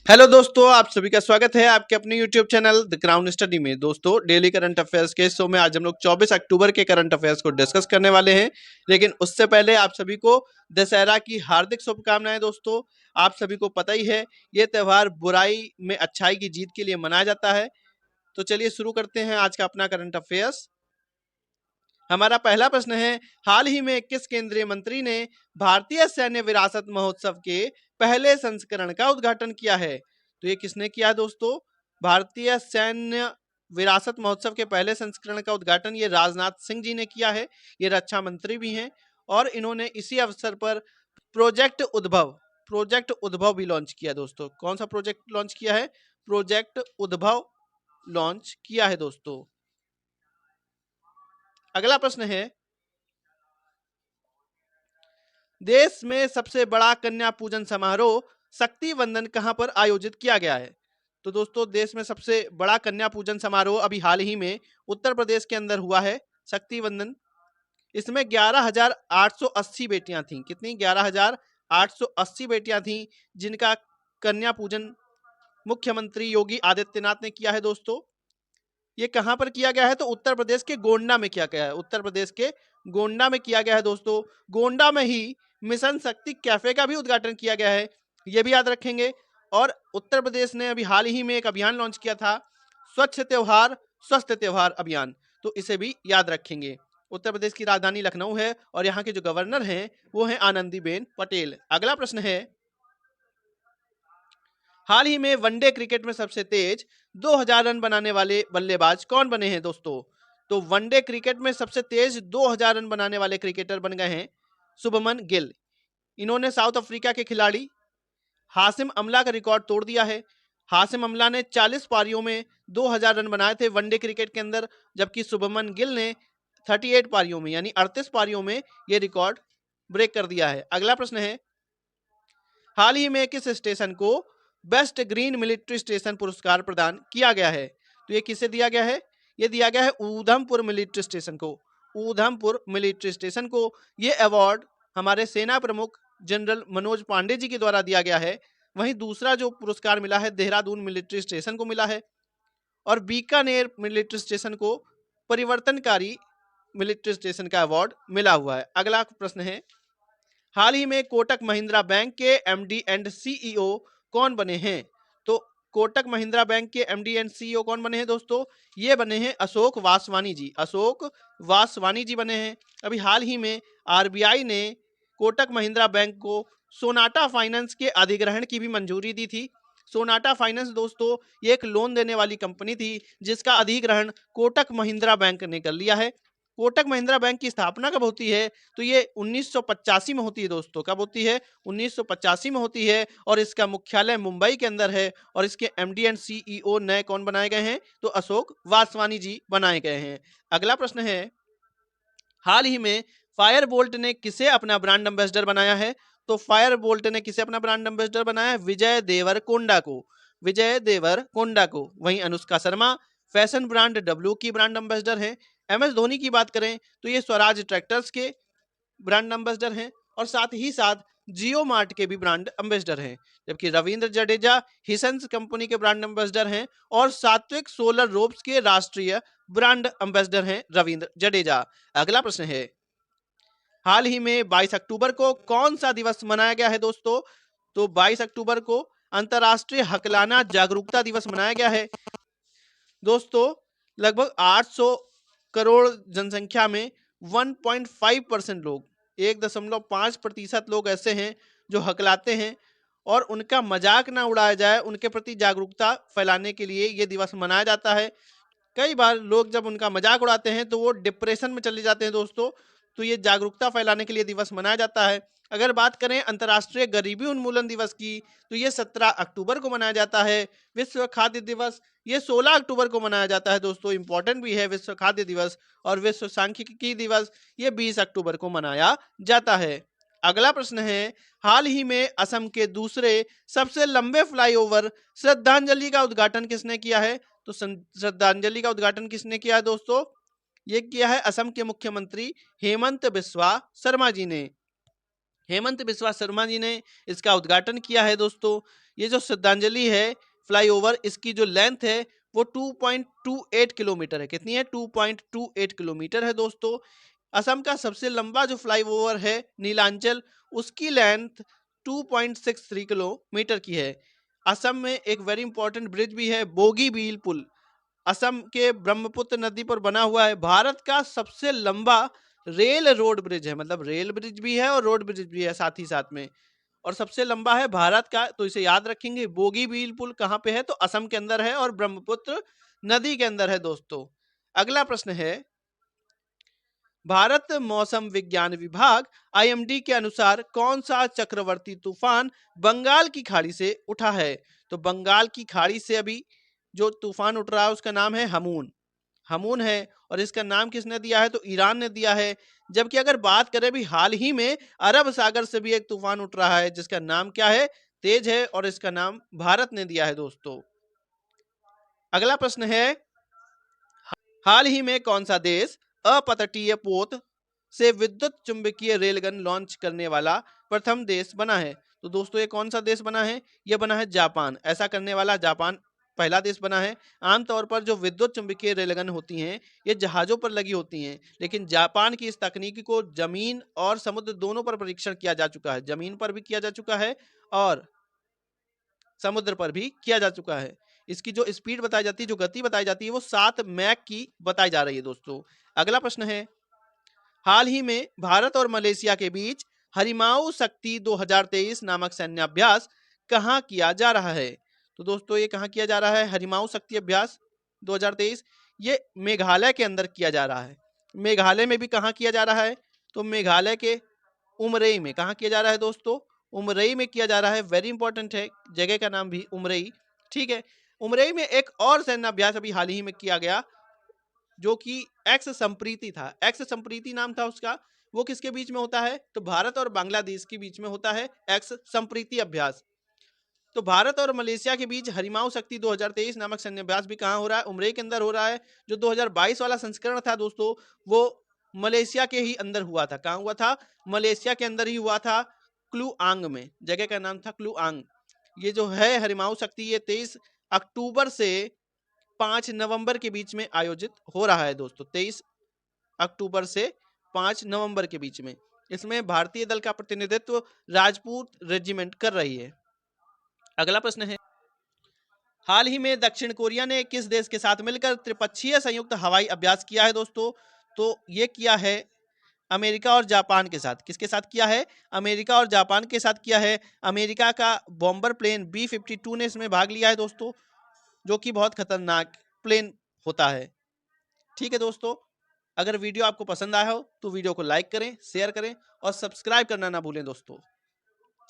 Hello दोस्तों, आप सभी का स्वागत है आपके अपने YouTube channel the crown study में। दोस्तों, डेली करंट अफेयर्स के शो में आज हम लोग 24 अक्टूबर के करंट अफेयर्स को डिस्कस करने वाले हैं। लेकिन उससे पहले आप सभी को दशहरा की हार्दिक शुभकामनाएं। दोस्तों, आप सभी को पता ही है ये त्यौहार बुराई में अच्छाई की जीत के लिए मनाया जाता है। तो चलिए शुरू करते हैं आज का अपना करंट अफेयर्स। हमारा पहला प्रश्न है, हाल ही में किस केंद्रीय मंत्री ने भारतीय सैन्य विरासत महोत्सव के पहले संस्करण का उद्घाटन किया है? तो ये किसने किया है दोस्तों? भारतीय सैन्य विरासत महोत्सव के पहले संस्करण का उद्घाटन ये राजनाथ सिंह जी ने किया है। ये रक्षा मंत्री भी हैं और इन्होंने इसी अवसर पर प्रोजेक्ट उद्भव भी लॉन्च किया। दोस्तों, कौन सा प्रोजेक्ट लॉन्च किया है? प्रोजेक्ट उद्भव लॉन्च किया है दोस्तों। अगला प्रश्न है, देश में सबसे बड़ा कन्या पूजन समारोह शक्ति वंदन कहां पर आयोजित किया गया है? तो दोस्तों, देश में सबसे बड़ा कन्या पूजन समारोह अभी हाल ही में उत्तर प्रदेश के अंदर हुआ है, शक्ति वंदन। इसमें 11,880 बेटियां थीं। कितनी? 11,880 बेटियां थीं जिनका कन्या पूजन मुख्यमंत्री योगी आदित्यनाथ ने किया है। दोस्तों, ये कहां पर किया गया है? तो उत्तर प्रदेश के गोंडा में किया गया है। उत्तर प्रदेश के गोंडा में किया गया है। दोस्तों, गोंडा में ही मिशन शक्ति कैफे का भी उद्घाटन किया गया है, ये भी याद रखेंगे। और उत्तर प्रदेश ने अभी हाल ही में एक अभियान लॉन्च किया था, स्वच्छ त्योहार स्वस्थ त्योहार अभियान, तो इसे भी याद रखेंगे। उत्तर प्रदेश की राजधानी लखनऊ है और यहाँ के जो गवर्नर हैं वो हैं आनंदीबेन पटेल। अगला प्रश्न है, हाल ही में वनडे क्रिकेट में सबसे तेज 2000 रन बनाने वाले बल्लेबाज कौन बने हैं? दोस्तों, तो वनडे क्रिकेट में सबसे तेज 2000 रन बनाने वाले क्रिकेटर बन गए हैं शुभमन गिल। इन्होंने साउथ अफ्रीका के खिलाड़ी हासिम अमला का रिकॉर्ड तोड़ दिया है। हासिम अमला ने 40 पारियों में 2000 रन बनाए थे वनडे क्रिकेट के अंदर, जबकि शुभमन गिल ने 38 पारियों में यानी 38 पारियों में यह रिकॉर्ड ब्रेक कर दिया है। अगला प्रश्न है, हाल ही में किस स्टेशन को बेस्ट ग्रीन मिलिट्री स्टेशन पुरस्कार प्रदान किया गया है? तो ये किसे दिया गया है? ये दिया गया है ऊधमपुर मिलिट्री स्टेशन को। ऊधमपुर मिलिट्री स्टेशन को ये अवार्ड हमारे सेना प्रमुख जनरल मनोज पांडे जी के द्वारा दिया गया है। वहीं दूसरा जो पुरस्कार मिला है देहरादून मिलिट्री स्टेशन को मिला है और बीकानेर मिलिट्री स्टेशन को परिवर्तनकारी मिलिट्री स्टेशन का अवार्ड मिला हुआ है। अगला प्रश्न है, हाल ही में कोटक महिंद्रा बैंक के एमडी एंड सीईओ कौन बने हैं? तो कोटक महिंद्रा बैंक के एमडी एंड सीईओ कौन बने हैं? दोस्तों, ये बने हैं अशोक वासवानी जी। अशोक वासवानी जी बने हैं। अभी हाल ही में आरबीआई ने कोटक महिंद्रा बैंक को सोनाटा फाइनेंस के अधिग्रहण की भी मंजूरी दी थी। सोनाटा फाइनेंस दोस्तों ये एक लोन देने वाली कंपनी थी जिसका अधिग्रहण कोटक महिंद्रा बैंक ने कर लिया है। कोटक महिंद्रा बैंक की स्थापना कब होती है? तो ये 1985 में होती है। दोस्तों, कब होती है? 1985 में होती है और इसका मुख्यालय मुंबई के अंदर है और इसके एमडी एंड सीईओ नए कौन बनाए गए हैं? तो अशोक वासवानी जी बनाए गए हैं। अगला प्रश्न है, हाल ही में फायर बोल्ट ने किसे अपना ब्रांड एम्बेसडर बनाया है? तो फायर बोल्ट ने किसे अपना ब्रांड एम्बेसडर बनाया है? विजय देवरकोंडा को। विजय देवरकोंडा को। वहीं Anushka Sharma fashion brand W की ब्रांड एम्बेसडर हैं। एम एस धोनी की बात करें तो ये स्वराज ट्रैक्टर्स के ब्रांड एम्बेसडर हैं और साथ ही साथ जियो मार्ट के भी ब्रांड एम्बेसडर हैं। जबकि रविंद्र जडेजा हिसंस कंपनी के ब्रांड एम्बेसडर हैं और सात्विक सोलर रोब्स के राष्ट्रीय ब्रांड एम्बेसडर हैं रविंद्र जडेजा। अगला प्रश्न है, हाल ही में 22 अक्टूबर को कौन सा दिवस मनाया गया है? दोस्तों, तो 22 अक्टूबर को अंतर्राष्ट्रीय हकलाना जागरूकता दिवस मनाया गया है। दोस्तों, लगभग 800 करोड़ जनसंख्या में 1.5% लोग, 1.5% लोग ऐसे हैं जो हकलाते हैं और उनका मजाक ना उड़ाया जाए, उनके प्रति जागरूकता फैलाने के लिए ये दिवस मनाया जाता है। कई बार लोग जब उनका मजाक उड़ाते हैं तो वो डिप्रेशन में चले जाते हैं। दोस्तों, तो ये जागरूकता फैलाने के लिए दिवस मनाया जाता है। अगर बात करें अंतर्राष्ट्रीय गरीबी उन्मूलन दिवस की तो ये 17 अक्टूबर को मनाया जाता है। विश्व खाद्य दिवस ये 16 अक्टूबर को मनाया जाता है। दोस्तों, इंपॉर्टेंट भी है विश्व खाद्य दिवस। और विश्व सांख्यिकी दिवस ये 20 अक्टूबर को मनाया जाता है। अगला प्रश्न है, हाल ही में असम के दूसरे सबसे लंबे फ्लाईओवर श्रद्धांजलि का उद्घाटन किसने किया है? तो श्रद्धांजलि का उद्घाटन किसने किया है? दोस्तों, ये किया है असम के मुख्यमंत्री हेमंत बिस्वा शर्मा जी ने। हेमंत बिस्वा शर्मा जी ने इसका उद्घाटन किया है। दोस्तों, ये जो श्रद्धांजलि है फ्लाईओवर, इसकी जो लेंथ है वो 2.28 किलोमीटर है। कितनी है? 2.28 किलोमीटर है दोस्तों। असम का सबसे लंबा जो फ्लाईओवर है नीलांचल, उसकी लेंथ 2.63 किलोमीटर की है। असम में एक वेरी इंपॉर्टेंट ब्रिज भी है, बोगीबील पुल, असम के ब्रह्मपुत्र नदी पर बना हुआ है। भारत का सबसे लंबा रेल रोड ब्रिज है, मतलब रेल ब्रिज भी है और रोड ब्रिज भी है साथ ही साथ में, और सबसे लंबा है भारत का, तो इसे याद रखेंगे। बोगीबील पुल कहाँ पे है? तो असम के अंदर है और ब्रह्मपुत्र नदी के अंदर है दोस्तों। अगला प्रश्न है, भारत मौसम विज्ञान विभाग आईएमडी के अनुसार कौन सा चक्रवर्ती तूफान बंगाल की खाड़ी से उठा है? तो बंगाल की खाड़ी से अभी जो तूफान उठ रहा है उसका नाम है हमून। हमून है, और इसका नाम किसने दिया है? तो ईरान ने दिया है। जबकि अगर बात करें भी हाल ही में अरब सागर से भी एक तूफान उठ रहा है जिसका नाम क्या है? तेज है, और इसका नाम भारत ने दिया है दोस्तों। अगला प्रश्न है, हाल ही में कौन सा देश अपतटीय पोत से विद्युत चुंबकीय रेलगन लॉन्च करने वाला प्रथम देश बना है? तो दोस्तों ये कौन सा देश बना है? यह बना है जापान। ऐसा करने वाला जापान पहला देश बना है। आमतौर पर जो विद्युत चुंबकीय रेलगन होती हैं ये जहाजों पर लगी होती हैं, लेकिन जापान की इस तकनीकी को जमीन और समुद्र दोनों पर परीक्षण किया जा चुका है। जमीन पर भी किया जा चुका है और समुद्र पर भी किया जा चुका है। इसकी जो स्पीड बताई जाती है, जो गति बताई जाती है, वो 7 मैक की बताई जा रही है दोस्तों। अगला प्रश्न है, हाल ही में भारत और मलेशिया के बीच हरिमाऊ शक्ति 2023 नामक सैन्याभ्यास कहाँ किया जा रहा है? तो दोस्तों ये कहाँ किया जा रहा है? हरिमाऊ शक्ति अभ्यास 2023 ये मेघालय के अंदर किया जा रहा है। मेघालय में भी कहाँ किया जा रहा है? तो मेघालय के उमरई में। कहाँ किया जा रहा है दोस्तों? उमरई में किया जा रहा है। वेरी इंपॉर्टेंट है, जगह का नाम भी उमरई। ठीक है, उमरई में एक और सैन्याभ्यास अभी हाल ही में किया गया जो कि एक्स संप्रीति था। एक्स संप्रीति नाम था उसका। वो किसके बीच में होता है? तो भारत और बांग्लादेश के बीच में होता है एक्स संप्रीति अभ्यास। तो भारत और मलेशिया के बीच हरिमाऊ शक्ति 2023 नामक सैन्याभ्यास भी कहाँ हो रहा है? उमरई के अंदर हो रहा है। जो 2022 वाला संस्करण था दोस्तों, वो मलेशिया के ही अंदर हुआ था। कहाँ हुआ था? मलेशिया के अंदर ही हुआ था, क्लूआंग में। जगह का नाम था क्लूआंग। ये जो है हरिमाऊ शक्ति, ये 23 अक्टूबर से 5 नवंबर के बीच में आयोजित हो रहा है दोस्तों। 23 अक्टूबर से 5 नवंबर के बीच में। इसमें भारतीय दल का प्रतिनिधित्व राजपूत रेजिमेंट कर रही है। अगला प्रश्न है, हाल ही में दक्षिण कोरिया ने किस देश के साथ मिलकर त्रिपक्षीय संयुक्त हवाई अभ्यास किया है दोस्तों? तो ये किया है अमेरिका और जापान के साथ। किसके साथ किया है? अमेरिका और जापान के साथ किया है। अमेरिका का बॉम्बर प्लेन B-52 ने इसमें भाग लिया है दोस्तों, जो कि बहुत खतरनाक प्लेन होता है। ठीक है दोस्तों, अगर वीडियो आपको पसंद आया हो तो वीडियो को लाइक करें, शेयर करें और सब्सक्राइब करना ना भूलें दोस्तों।